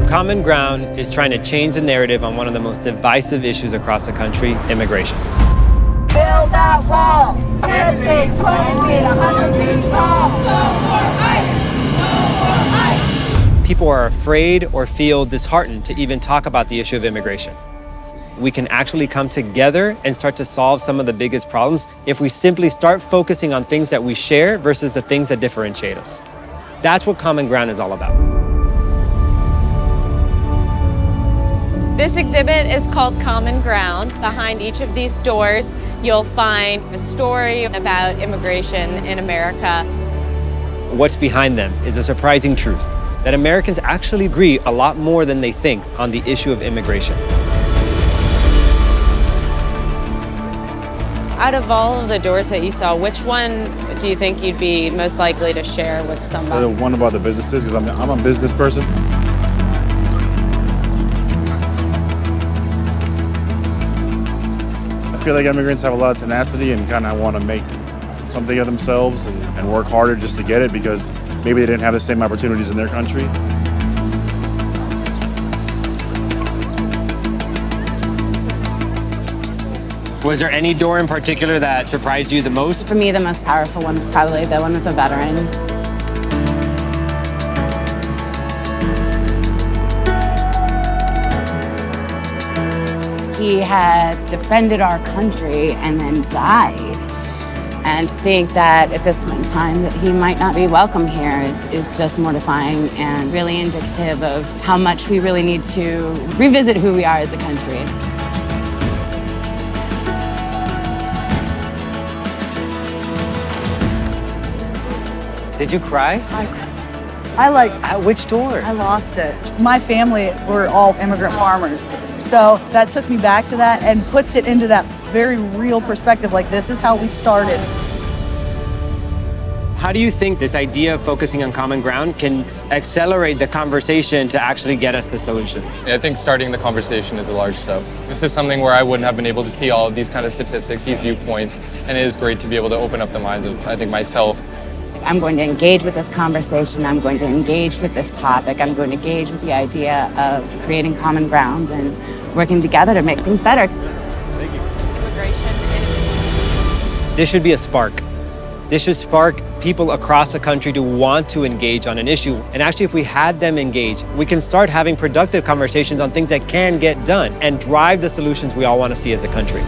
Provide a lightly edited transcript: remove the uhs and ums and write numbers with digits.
Common Ground is trying to change the narrative on one of the most divisive issues across the country, immigration. Build that wall, 10 feet, 20 feet, 100 feet tall. No more ICE! No more ICE! People are afraid or feel disheartened to even talk about the issue of immigration. We can actually come together and start to solve some of the biggest problems if we simply start focusing on things that we share versus the things that differentiate us. That's what Common Ground is all about. This exhibit is called Common Ground. Behind each of these doors, you'll find a story about immigration in America. What's behind them is a surprising truth, that Americans actually agree a lot more than they think on the issue of immigration. Out of all of the doors that you saw, which one do you think you'd be most likely to share with somebody? The one about the businesses, because I'm a business person. I feel like immigrants have a lot of tenacity and kind of want to make something of themselves and work harder just to get it because maybe they didn't have the same opportunities in their country. Was there any door in particular that surprised you the most? For me, the most powerful one was probably the one with the veteran. He had defended our country and then died. And to think that at this point in time that he might not be welcome here is just mortifying and really indicative of how much we really need to revisit who we are as a country. Did you cry? At which door? I lost it. My family were all immigrant farmers. So that took me back to that and puts it into that very real perspective, like this is how we started. How do you think this idea of focusing on common ground can accelerate the conversation to actually get us to solutions? I think starting the conversation is a large step. This is something where I wouldn't have been able to see all of these kind of statistics, these viewpoints, and it is great to be able to open up the minds of, I think, myself. I'm going to engage with this conversation. I'm going to engage with this topic. I'm going to engage with the idea of creating common ground and working together to make things better. This should be a spark. This should spark people across the country to want to engage on an issue. And actually, if we had them engage, we can start having productive conversations on things that can get done and drive the solutions we all want to see as a country.